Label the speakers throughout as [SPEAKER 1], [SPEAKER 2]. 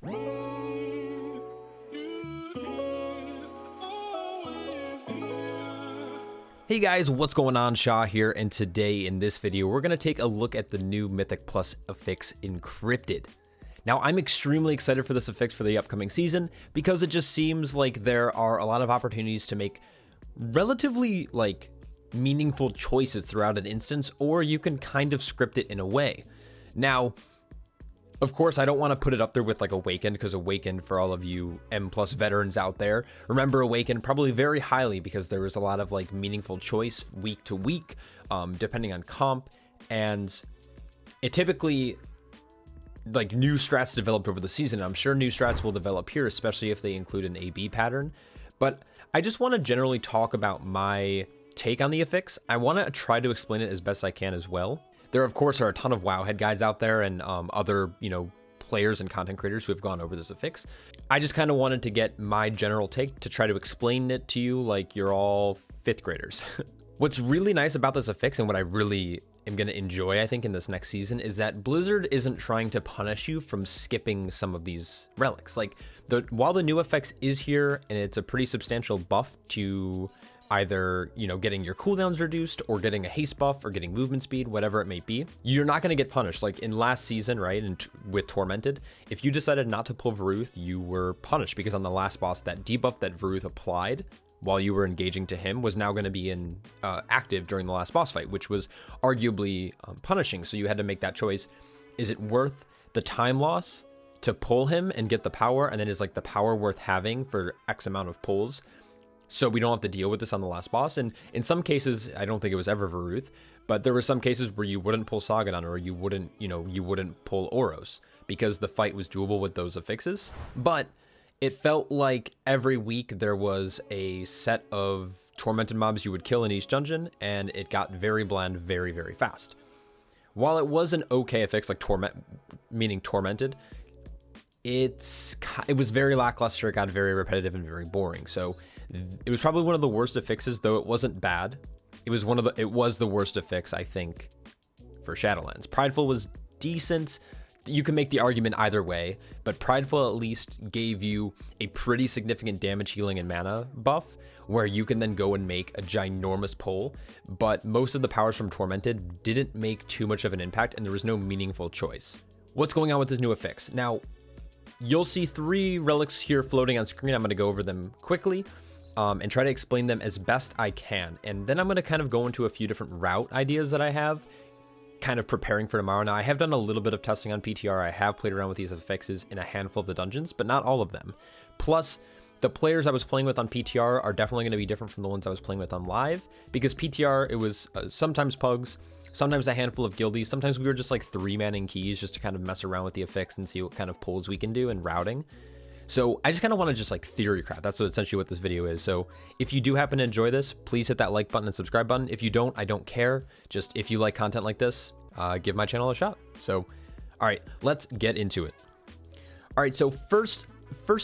[SPEAKER 1] Hey guys, what's going on? Shaw here, and today in this video we're going to take a look at the new Mythic Plus Affix Encrypted. Now I'm extremely excited for this affix for the upcoming season because it just seems like there are a lot of opportunities to make relatively meaningful choices throughout an instance, or you can kind of script it in a way. Now, of course, I don't want to put it up there with Awakened, because Awakened, for all of you M+ veterans out there, remember Awakened probably very highly because there was a lot of meaningful choice week to week, depending on comp, and it typically new strats developed over the season. I'm sure new strats will develop here, especially if they include an AB pattern. But I just want to generally talk about my take on the affix. I want to try to explain it as best I can as well. There, of course, are a ton of Wowhead guys out there and other, players and content creators who have gone over this affix. I just kind of wanted to get my general take to try to explain it to you like you're all 5th graders. What's really nice about this affix, and what I really am going to enjoy, I think, in this next season, is that Blizzard isn't trying to punish you from skipping some of these relics. While the new affix is here, and it's a pretty substantial buff to either, getting your cooldowns reduced, or getting a haste buff, or getting movement speed, whatever it may be, you're not going to get punished. Like in last season, right, and with Tormented, if you decided not to pull Varuth, you were punished, because on the last boss, that debuff that Varuth applied while you were engaging to him was now going to be active during the last boss fight, which was arguably punishing. So you had to make that choice. Is it worth the time loss to pull him and get the power, and then is the power worth having for X amount of pulls, so we don't have to deal with this on the last boss? And in some cases, I don't think it was ever Varuth, but there were some cases where you wouldn't pull Sagadon, or you wouldn't pull Oros, because the fight was doable with those affixes. But it felt like every week there was a set of tormented mobs you would kill in each dungeon, and it got very bland very, very fast. While it was an okay affix, meaning tormented, it was very lackluster. It got very repetitive and very boring. So it was probably one of the worst affixes, though it wasn't bad. It was the worst affix, I think, for Shadowlands. Prideful was decent. You can make the argument either way, but Prideful at least gave you a pretty significant damage, healing, and mana buff, where you can then go and make a ginormous pull. But most of the powers from Tormented didn't make too much of an impact, and there was no meaningful choice. What's going on with this new affix? Now, you'll see 3 relics here floating on screen. I'm going to go over them quickly and try to explain them as best I can. And then I'm going to kind of go into a few different route ideas that I have, kind of preparing for tomorrow. Now, I have done a little bit of testing on PTR. I have played around with these affixes in a handful of the dungeons, but not all of them. Plus, the players I was playing with on PTR are definitely going to be different from the ones I was playing with on live, because PTR, it was sometimes pugs, sometimes a handful of guildies, sometimes we were just 3-manning keys just to kind of mess around with the affix and see what kind of pulls we can do and routing. So I just kind of want to just theory craft. That's essentially what this video is. So if you do happen to enjoy this, please hit that like button and subscribe button. If you don't, I don't care. Just if you like content like this, give my channel a shot. So, all right, let's get into it. All right, so first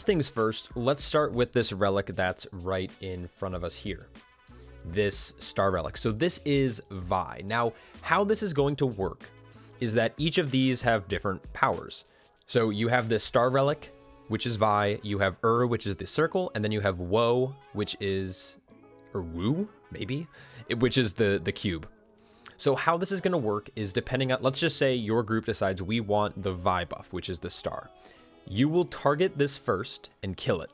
[SPEAKER 1] things first, let's start with this relic that's right in front of us here. This star relic. So this is Vi. Now, how this is going to work is that each of these have different powers. So you have this star relic, which is Vi, you have which is the circle, and then you have Woe, which is, or Woo, maybe, which is the cube. So how this is going to work is depending on, let's just say your group decides we want the Vi buff, which is the star. You will target this first and kill it.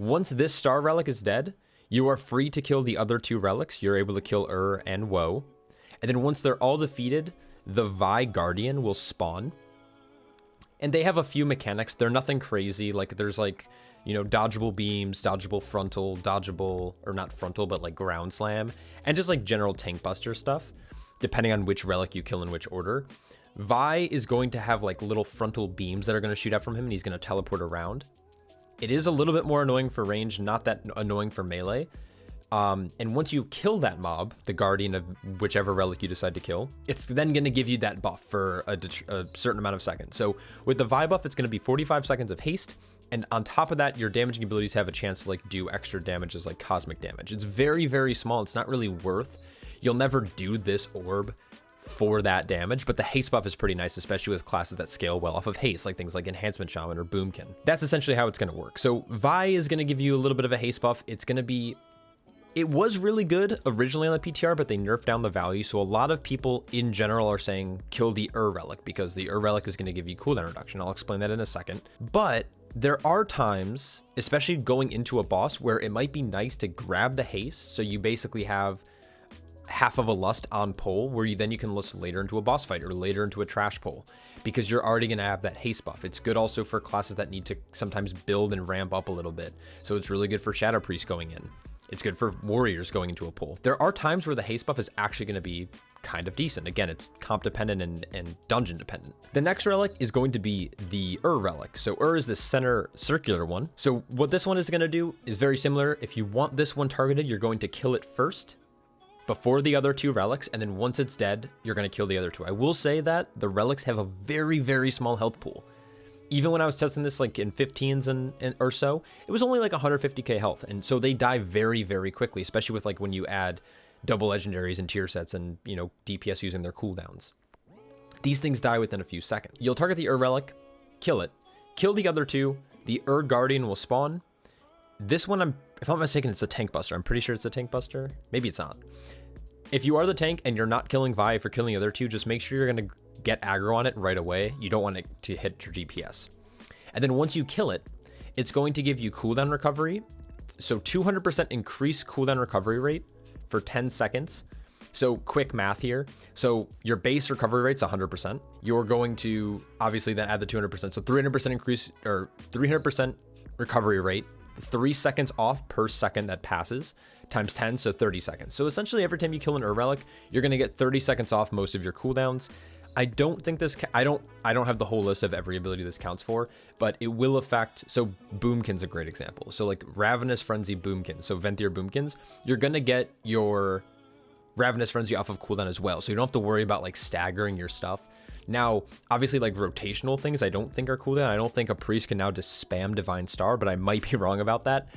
[SPEAKER 1] Once this star relic is dead, you are free to kill the other 2 relics. You're able to kill and Woe. And then once they're all defeated, the Vi Guardian will spawn. And they have a few mechanics. They're nothing crazy. There's dodgeable beams, dodgeable frontal, dodgeable, or not frontal, but ground slam, and just general tank buster stuff, depending on which relic you kill in which order. Vi is going to have little frontal beams that are going to shoot out from him, and he's going to teleport around. It is a little bit more annoying for range, not that annoying for melee. And once you kill that mob, the guardian of whichever relic you decide to kill, it's then going to give you that buff for a certain amount of seconds. So with the Vi buff, it's going to be 45 seconds of haste. And on top of that, your damaging abilities have a chance to do extra damages cosmic damage. It's very, very small. It's not really worth. You'll never do this orb for that damage, but the haste buff is pretty nice, especially with classes that scale well off of haste, like things like Enhancement Shaman or Boomkin. That's essentially how it's going to work. So Vi is going to give you a little bit of a haste buff. It was really good originally on the PTR, but they nerfed down the value. So a lot of people in general are saying kill the Relic, because the Relic is going to give you cooldown reduction. I'll explain that in a second. But there are times, especially going into a boss, where it might be nice to grab the haste. So you basically have half of a lust on pull, where you can lust later into a boss fight or later into a trash pull, because you're already going to have that haste buff. It's good also for classes that need to sometimes build and ramp up a little bit. So it's really good for Shadow Priest going in. It's good for warriors going into a pull. There are times where the haste buff is actually going to be kind of decent. Again, it's comp dependent and dungeon dependent. The next relic is going to be the Relic. So is the center circular one. So what this one is going to do is very similar. If you want this one targeted, you're going to kill it first before the other two relics, and then once it's dead, you're going to kill the other two. I will say that the relics have a very, very small health pool. Even when I was testing this like in 15s and or so, it was only like 150k health, and so they die very, very quickly, especially with like when you add double legendaries and tier sets and, you know, DPS using their cooldowns. These things die within a few seconds. You'll target the Relic, kill it, kill the other two, the Guardian will spawn. This one, if I'm not mistaken, it's a tank buster. I'm pretty sure it's a tank buster. Maybe it's not. If you are the tank and you're not killing Vi for killing the other two, just make sure you're going to get aggro on it right away. You don't want it to hit your DPS. And then once you kill it, it's going to give you cooldown recovery. So 200% increased cooldown recovery rate for 10 seconds. So quick math here. So your base recovery rate's 100%. You're going to obviously then add the 200%. So 300% increase, or 300% recovery rate, 3 seconds off per second that passes, times 10, so 30 seconds. So essentially every time you kill an Relic, you're going to get 30 seconds off most of your cooldowns. I don't think this, I don't have the whole list of every ability this counts for, but it will affect. So Boomkin's a great example. So like Ravenous Frenzy Boomkin, so Venthyr Boomkins, you're going to get your Ravenous Frenzy off of cooldown as well. So you don't have to worry about like staggering your stuff. Now, obviously like rotational things I don't think are cooldown. I don't think a priest can now just spam Divine Star, but I might be wrong about that.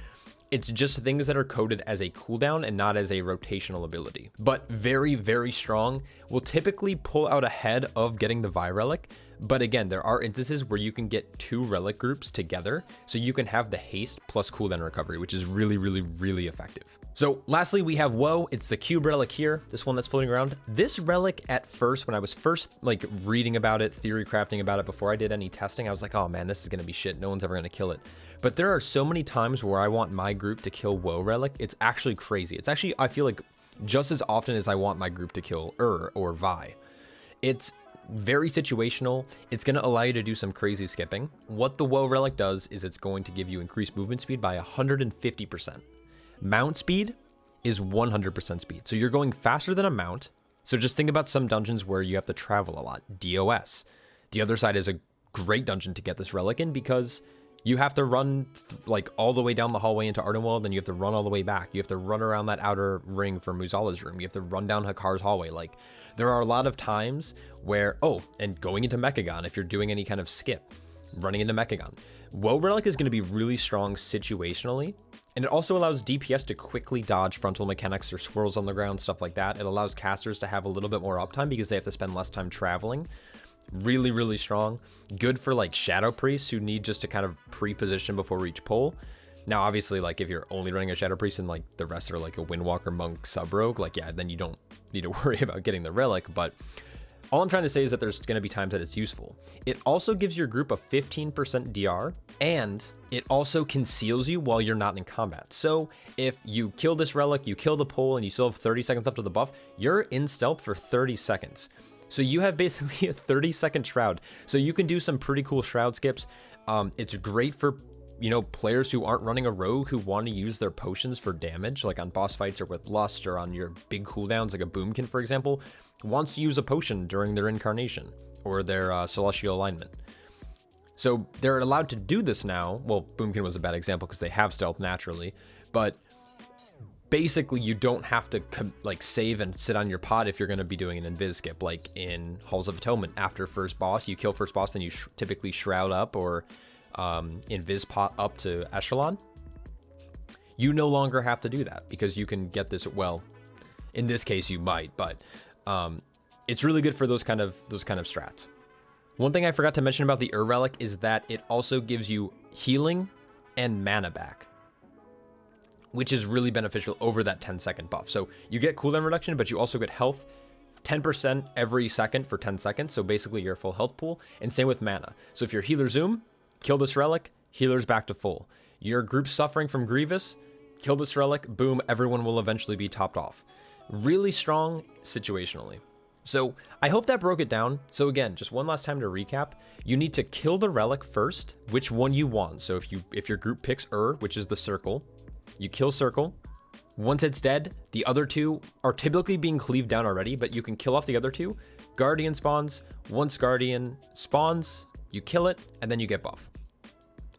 [SPEAKER 1] It's just things that are coded as a cooldown and not as a rotational ability. But very, very strong. Will typically pull out ahead of getting the Vi Relic. But again, there are instances where you can get 2 relic groups together. So you can have the haste plus cooldown recovery, which is really, really, really effective. So lastly, we have Woe. It's the cube relic here, this one that's floating around. This relic at first, when I was first like reading about it, theory crafting about it before I did any testing, I was like, oh man, this is going to be shit. No one's ever going to kill it. But there are so many times where I want my group to kill Woe relic. It's actually crazy. It's actually, I feel like just as often as I want my group to kill or Vi. It's very situational. It's going to allow you to do some crazy skipping. What the Woe relic does is it's going to give you increased movement speed by 150%. Mount speed is 100% speed. So you're going faster than a mount. So just think about some dungeons where you have to travel a lot. DOS. The other side is a great dungeon to get this relic in because you have to run like all the way down the hallway into Ardenwell, then you have to run all the way back. You have to run around that outer ring for Muzala's room. You have to run down Hakar's hallway. Like there are a lot of times where, and going into Mechagon, if you're doing any kind of skip, running into Mechagon. Woe relic is going to be really strong situationally. And it also allows DPS to quickly dodge frontal mechanics or swirls on the ground, stuff like that. It allows casters to have a little bit more uptime because they have to spend less time traveling. Really, really strong. Good for like shadow priests who need just to kind of pre-position before each pull. Now, obviously, like if you're only running a shadow priest and like the rest are like a Windwalker monk sub rogue, like yeah, then you don't need to worry about getting the relic. But all I'm trying to say is that there's going to be times that it's useful. It also gives your group a 15% DR, and it also conceals you while you're not in combat. So if you kill this relic, you kill the pull, and you still have 30 seconds up to the buff, you're in stealth for 30 seconds. So you have basically a 30-second shroud. So you can do some pretty cool shroud skips. It's great for, you know, players who aren't running a rogue who want to use their potions for damage, like on boss fights or with lust or on your big cooldowns, like a Boomkin, for example, wants to use a potion during their incarnation or their celestial alignment. So they're allowed to do this now. Well, Boomkin was a bad example because they have stealth naturally, but basically you don't have to like save and sit on your pot if you're going to be doing an invis skip, like in Halls of Atonement. After first boss, you kill first boss, then you typically shroud up or invis pot up to echelon. You no longer have to do that because you can get this. Well, in this case you might, but It's really good for those kind of strats. One thing I forgot to mention about the Relic is that it also gives you healing and mana back, which is really beneficial over that 10-second buff. So you get cooldown reduction, but you also get health 10% every second for 10 seconds. So basically your full health pool, and same with mana. So if your healer zoom, kill this Relic, healer's back to full. Your group suffering from Grievous, kill this Relic, boom, everyone will eventually be topped off. Really strong situationally. So I hope that broke it down. So again, just one last time to recap, you need to kill the Relic first, which one you want. So if your group picks which is the circle, you kill circle. Once it's dead, the other two are typically being cleaved down already, but you can kill off the other two. Guardian spawns. Once Guardian spawns, you kill it, and then you get buff.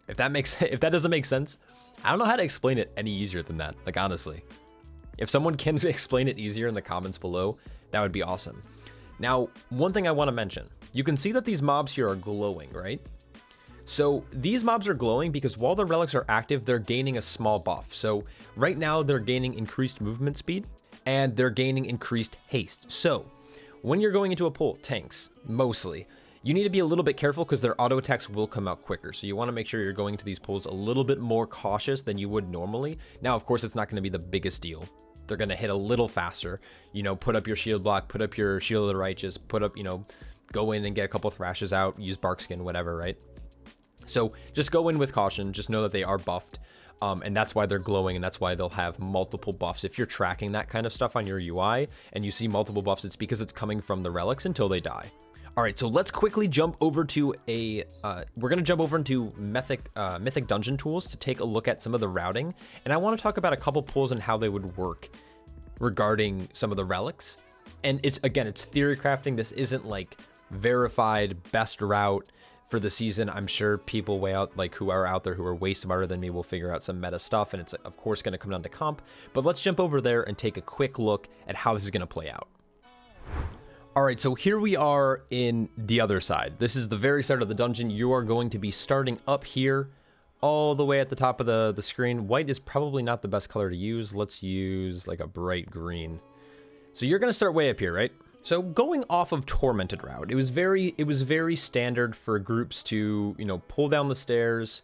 [SPEAKER 1] If that doesn't make sense, I don't know how to explain it any easier than that. Like, honestly, if someone can explain it easier in the comments below, that would be awesome. Now, one thing I want to mention, you can see that these mobs here are glowing, right? So these mobs are glowing because while the relics are active, they're gaining a small buff. So right now they're gaining increased movement speed and they're gaining increased haste. So when you're going into a pull, tanks mostly, you need to be a little bit careful because their auto attacks will come out quicker. So you want to make sure you're going into these pulls a little bit more cautious than you would normally. Now, of course, it's not going to be the biggest deal. They're going to hit a little faster, you know, put up your shield block, put up your shield of the righteous, put up, you know, go in and get a couple thrashes out, use bark skin, whatever, right? So just go in with caution. Just know that they are buffed. And that's why they're glowing, and that's why they'll have multiple buffs. If you're tracking that kind of stuff on your UI and you see multiple buffs, it's because it's coming from the relics until they die. All right, so let's quickly jump over to we're gonna jump over into Mythic dungeon tools to take a look at some of the routing. And I wanna talk about a couple pulls and how they would work regarding some of the relics. And it's theory crafting. This isn't like verified best route for the season. I'm sure people who are out there who are way smarter than me will figure out some meta stuff, and it's of course gonna come down to comp. But let's jump over there and take a quick look at how this is gonna play out. All right, so here we are in the other side. This is the very start of the dungeon. You are going to be starting up here all the way at the top of the screen. White is probably not the best color to use. Let's use like a bright green. So you're gonna start way up here, right? So going off of Tormented route, it was very standard for groups to, you know, pull down the stairs,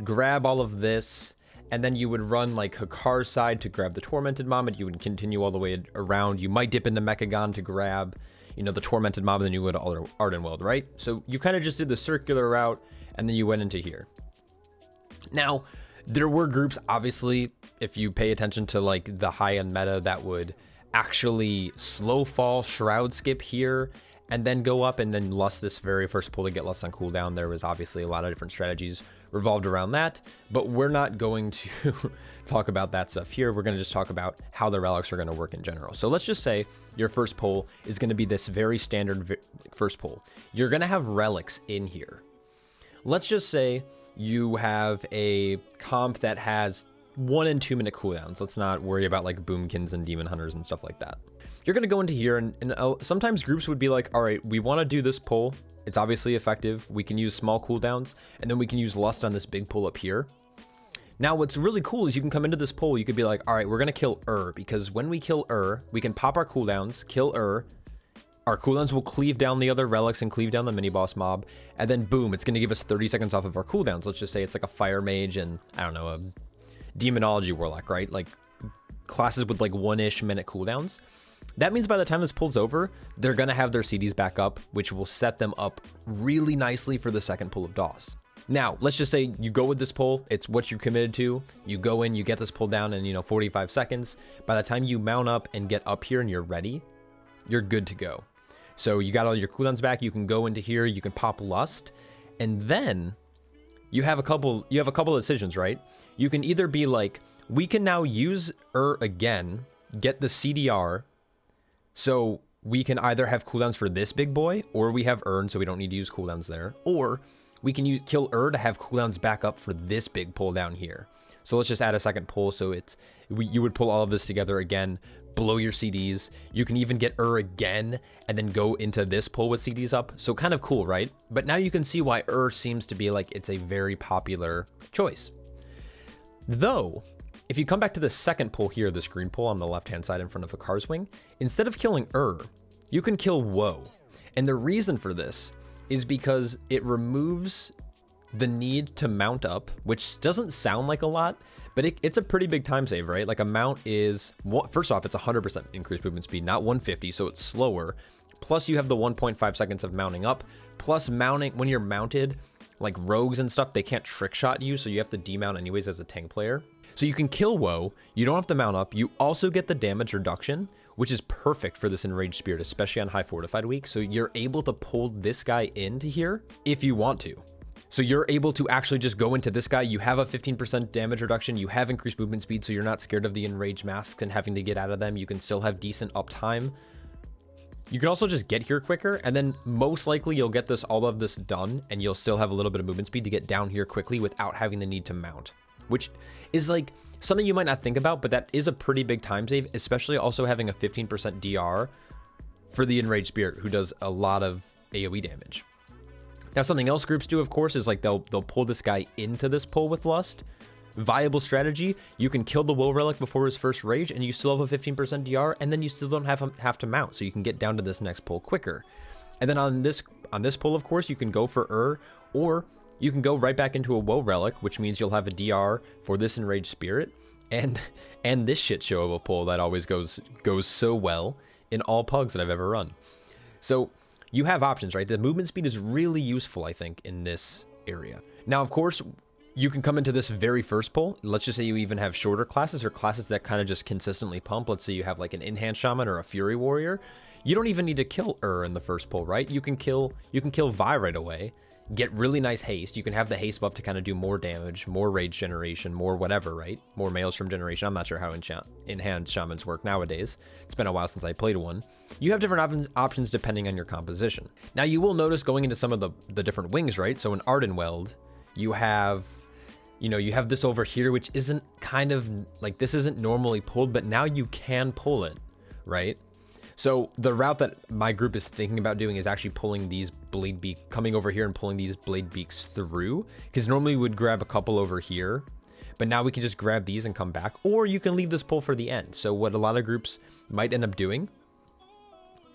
[SPEAKER 1] grab all of this, and then you would run like Hakar's side to grab the Tormented mob, and you would continue all the way around. You might dip into Mechagon to grab, you know, the Tormented mob, and then you go to Ardenweld, right? So you kind of just did the circular route, and then you went into here. Now, there were groups, obviously, if you pay attention to like the high-end meta, that would actually slow fall shroud skip here and then go up and then lust this very first pull to get lust on cooldown. There was obviously a lot of different strategies revolved around that, but we're not going to talk about that stuff here. We're going to just talk about how the relics are going to work in general. So let's just say your first pull is going to be this very standard first pull. You're going to have relics in here. Let's just say you have a comp that has 1 and 2 minute cooldowns. Let's not worry about like boomkins and demon hunters and stuff like that. You're going to go into here and sometimes groups would be like, all right, we want to do this pull. It's obviously effective. We can use small cooldowns, and then we can use lust on this big pull up here. Now, what's really cool is you can come into this pull. You could be like, all right, we're going to kill because when we kill we can pop our cooldowns, kill Our cooldowns will cleave down the other relics and cleave down the mini boss mob, and then boom, it's going to give us 30 seconds off of our cooldowns. Let's just say it's like a fire mage and I don't know, a demonology warlock, right? Like classes with like 1-ish minute cooldowns. That means by the time this pulls over, they're going to have their CDs back up, which will set them up really nicely for the second pull of DOS. Now, let's just say you go with this pull. It's what you committed to. You go in, you get this pull down in, 45 seconds. By the time you mount up and get up here and you're ready, you're good to go. So you got all your cooldowns back. You can go into here, you can pop lust, and then you have a couple of decisions, right? You can either be like, we can now use again, get the CDR, so we can either have cooldowns for this big boy, or we have so we don't need to use cooldowns there, or we can kill to have cooldowns back up for this big pull down here. So let's just add a second pull. So you would pull all of this together again, blow your CDs. You can even get again and then go into this pull with CDs up. So kind of cool, right? But now you can see why seems to be like it's a very popular choice. Though, if you come back to the second pull here, this green pull on the left-hand side in front of a car's wing, instead of killing you can kill Woe. And the reason for this is because it removes the need to mount up, which doesn't sound like a lot, but it's a pretty big time save, right? Like a mount is, first off, it's 100% increased movement speed, not 150, so it's slower. Plus you have the 1.5 seconds of mounting up, plus mounting, when you're mounted, like rogues and stuff, they can't trick shot you, so you have to demount anyways as a tank player. So you can kill Woe, you don't have to mount up, you also get the damage reduction, which is perfect for this Enraged Spirit, especially on high fortified week. So you're able to pull this guy into here if you want to. So you're able to actually just go into this guy. You have a 15% damage reduction. You have increased movement speed, so you're not scared of the enraged masks and having to get out of them. You can still have decent uptime. You can also just get here quicker, and then most likely you'll get all of this done, and you'll still have a little bit of movement speed to get down here quickly without having the need to mount, which is like something you might not think about, but that is a pretty big time save, especially also having a 15% DR for the Enraged Spirit, who does a lot of AoE damage. Now, something else groups do, of course, is like they'll pull this guy into this pull with Lust. Viable strategy, you can kill the Woe Relic before his first rage, and you still have a 15% DR, and then you still don't have to mount, so you can get down to this next pull quicker. And then on this pull, of course, you can go for or you can go right back into a Woe Relic, which means you'll have a DR for this Enraged Spirit, and this shit show of a pull that always goes so well in all pugs that I've ever run. So you have options, right? The movement speed is really useful, I think, in this area. Now, of course, you can come into this very first pull. Let's just say you even have shorter classes or classes that kind of just consistently pump. Let's say you have like an In-Hand Shaman or a Fury Warrior. You don't even need to kill in the first pull, right? You can kill Vi right away, get really nice haste. You can have the haste buff to kind of do more damage, more rage generation, more whatever, right? More Maelstrom generation. I'm not sure how In-Hand Shamans work nowadays. It's been a while since I played one. You have different options depending on your composition. Now, you will notice going into some of the different wings, right? So in Ardenweld, you have this over here, which isn't kind of like, this isn't normally pulled, but now you can pull it, right? So the route that my group is thinking about doing is actually pulling these blade beak, coming over here and pulling these blade beaks through, because normally we would grab a couple over here, but now we can just grab these and come back, or you can leave this pull for the end. So what a lot of groups might end up doing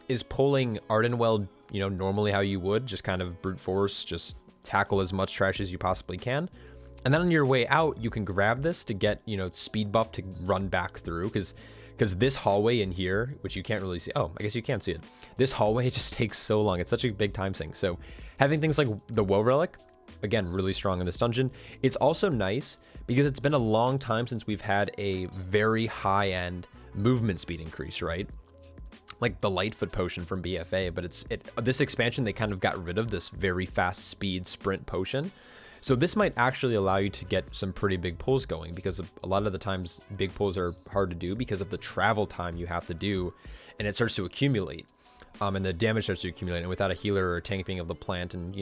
[SPEAKER 1] is pulling Ardenweld, normally how you would, just kind of brute force, just tackle as much trash as you possibly can. And then on your way out, you can grab this to get, speed buff to run back through, because this hallway in here, which you can't really see. Oh, I guess you can't see it. This hallway just takes so long. It's such a big time sink. So having things like the Woe Relic, again, really strong in this dungeon. It's also nice because it's been a long time since we've had a very high-end movement speed increase, right? Like the Lightfoot potion from BFA, but this expansion, they kind of got rid of this very fast speed sprint potion. So this might actually allow you to get some pretty big pulls going, because a lot of the times big pulls are hard to do because of the travel time you have to do, and it starts to accumulate, and the damage starts to accumulate, and without a healer or a tank being able to plant and,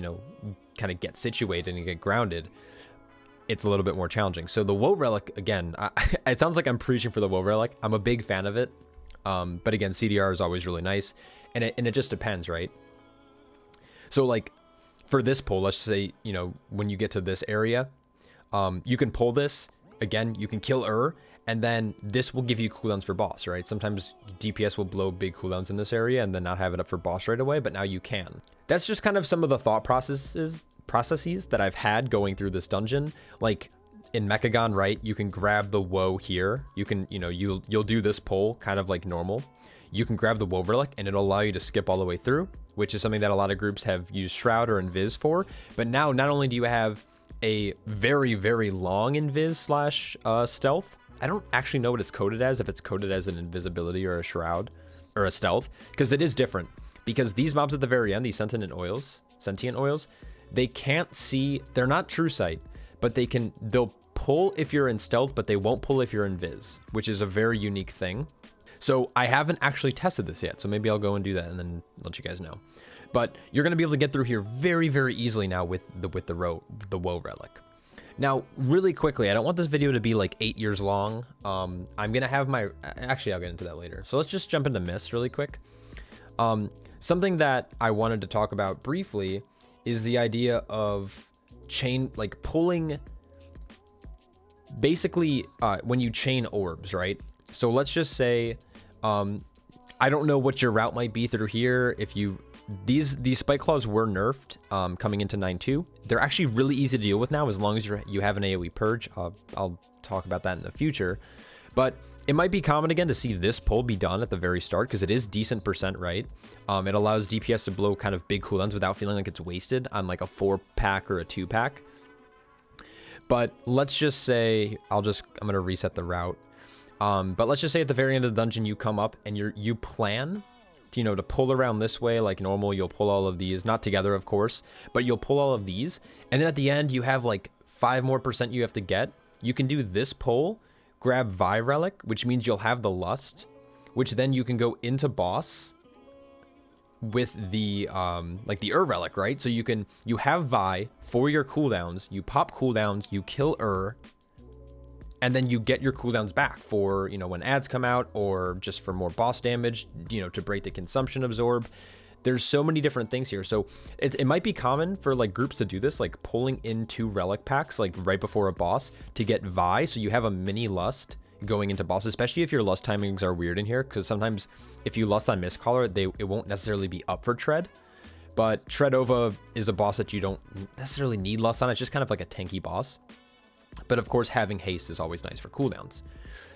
[SPEAKER 1] kind of get situated and get grounded, it's a little bit more challenging. So the Woe Relic, again, it sounds like I'm preaching for the Woe Relic. I'm a big fan of it. But again, CDR is always really nice, and it just depends, right? So like for this pull, let's say, when you get to this area, you can pull this, again, you can kill and then this will give you cooldowns for boss, right? Sometimes DPS will blow big cooldowns in this area and then not have it up for boss right away, but now you can. That's just kind of some of the thought processes that I've had going through this dungeon. Like in Mechagon, right, you can grab the Woe here. You can, you'll do this pull kind of like normal. You can grab the Woe Relic and it'll allow you to skip all the way through, which is something that a lot of groups have used Shroud or Invis for. But now, not only do you have a very, very long Invis / stealth. I don't actually know what it's coded as, if it's coded as an invisibility or a Shroud or a stealth, because it is different. Because these mobs at the very end, these sentient oils, they can't see, they're not true sight, but they'll pull if you're in stealth, but they won't pull if you're in Viz, which is a very unique thing. So I haven't actually tested this yet, so maybe I'll go and do that and then let you guys know. But you're going to be able to get through here very, very easily now with the Woe Relic. Now, really quickly, I don't want this video to be like 8 years long. I'm going to have actually, I'll get into that later. So let's just jump into Mist really quick. Something that I wanted to talk about briefly is the idea of pulling, basically, when you chain orbs, right? So let's just say, I don't know what your route might be through here. If you, these spike claws were nerfed coming into 9.2. They're actually really easy to deal with now as long as you have an AoE purge. I'll talk about that in the future. But it might be common again to see this pull be done at the very start because it is decent percent, right? It allows DPS to blow kind of big cooldowns without feeling like it's wasted on like a 4-pack or a 2-pack. But let's just say, I'm gonna reset the route. But let's just say at the very end of the dungeon, you come up and you plan to, to pull around this way like normal. You'll pull all of these, not together, of course, but you'll pull all of these. And then at the end, you have like 5% more you have to get. You can do this pull, grab Vi Relic, which means you'll have the Lust, which then you can go into boss with the like the Relic, right? So you have Vi for your cooldowns, you pop cooldowns, you kill and then you get your cooldowns back for, when ads come out or just for more boss damage, to break the consumption absorb. There's so many different things here. So it might be common for like groups to do this, like pulling into relic packs, like right before a boss to get Vi. So you have a mini Lust going into boss, especially if your Lust timings are weird in here. Cause sometimes if you Lust on Mistcaller, it won't necessarily be up for Tread, but Treadova is a boss that you don't necessarily need Lust on. It's just kind of like a tanky boss. But of course, having haste is always nice for cooldowns.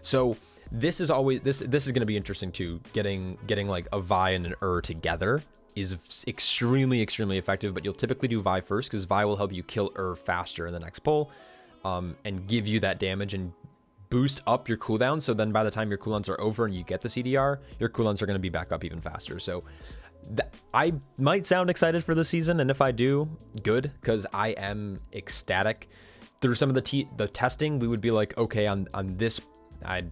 [SPEAKER 1] So this is always this is going to be interesting too. Getting like a Vi and an together is extremely effective. But you'll typically do Vi first because Vi will help you kill faster in the next pull, and give you that damage and boost up your cooldown. So then by the time your cooldowns are over and you get the CDR, your cooldowns are going to be back up even faster. So I might sound excited for the season, and if I do, good, because I am ecstatic. Through some of the testing, we would be like, okay, on this,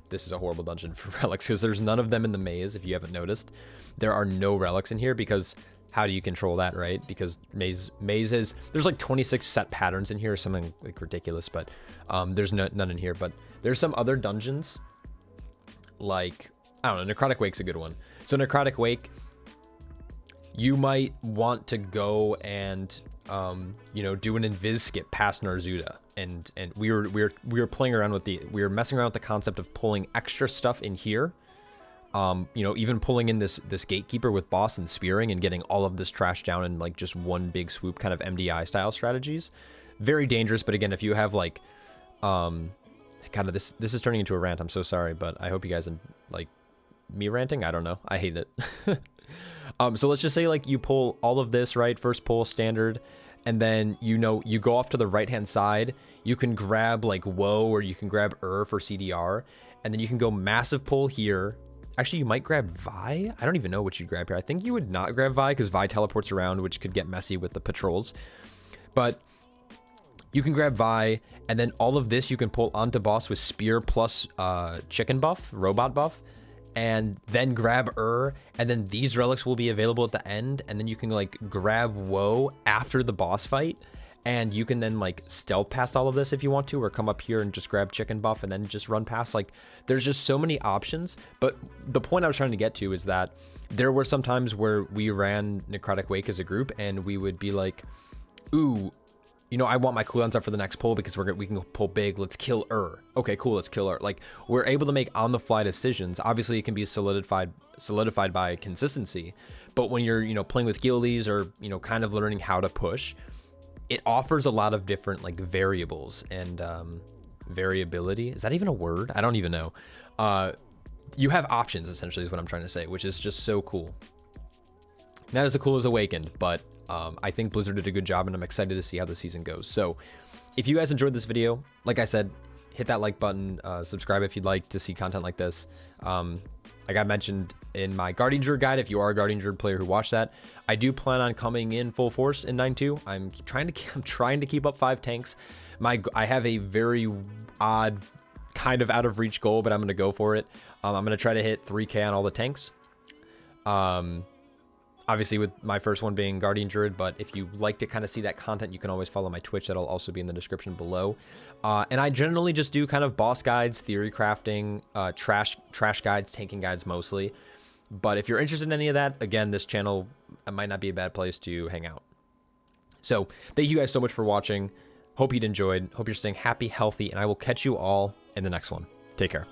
[SPEAKER 1] this is a horrible dungeon for relics because there's none of them in the maze. If you haven't noticed, there are no relics in here because how do you control that, right? Because maze is, there's like 26 set patterns in here, or something like ridiculous, but there's none in here. But there's some other dungeons, like, I don't know, Necrotic Wake's a good one. So Necrotic Wake, you might want to go and do an invis skip past Narzuda, and we were playing around with we were messing around with the concept of pulling extra stuff in here, even pulling in this gatekeeper with boss and spearing and getting all of this trash down in like just one big swoop, kind of MDI style strategies. Very dangerous, but again, if you have like God, this is turning into a rant. I'm so sorry, but I hope you guys like me ranting. I don't know, I hate it. So let's just say like you pull all of this, right? First pull standard, and then you go off to the right hand side. You can grab like Woe, or you can grab for CDR, and then you can go massive pull here. Actually, you might grab Vi. I don't even know what you'd grab here. I think you would not grab Vi because Vi teleports around, which could get messy with the patrols. But you can grab Vi, and then all of this you can pull onto boss with spear plus chicken buff, robot buff. And then grab and then these relics will be available at the end, and then you can like grab Woe after the boss fight, and you can then like stealth past all of this if you want to, or come up here and just grab chicken buff and then just run past. Like, there's just so many options. But the point I was trying to get to is that there were some times where we ran Necrotic Wake as a group, and we would be like, ooh, I want my cooldowns up for the next pull because we can pull big. Let's kill Okay, cool. Let's kill Like, we're able to make on the fly decisions. Obviously, it can be solidified by consistency. But when you're, playing with guildies or, kind of learning how to push, it offers a lot of different like variables and variability. Is that even a word? I don't even know. You have options, essentially, is what I'm trying to say, which is just so cool. Not as cool as Awakened, but I think Blizzard did a good job, and I'm excited to see how the season goes. So if you guys enjoyed this video, like I said, hit that like button, subscribe if you'd like to see content like this. Like I mentioned in my Guardian Druid guide, if you are a Guardian Druid player who watched that, I do plan on coming in full force in 9.2. I'm trying to keep up 5 tanks. I have a very odd, kind of out of reach goal, but I'm going to go for it. I'm going to try to hit 3K on all the tanks. Obviously with my first one being Guardian Druid, but if you like to kind of see that content, you can always follow my Twitch. That'll also be in the description below. And I generally just do kind of boss guides, theory crafting, trash guides, tanking guides mostly. But if you're interested in any of that, again, this channel might not be a bad place to hang out. So thank you guys so much for watching. Hope you'd enjoyed. Hope you're staying happy, healthy, and I will catch you all in the next one. Take care.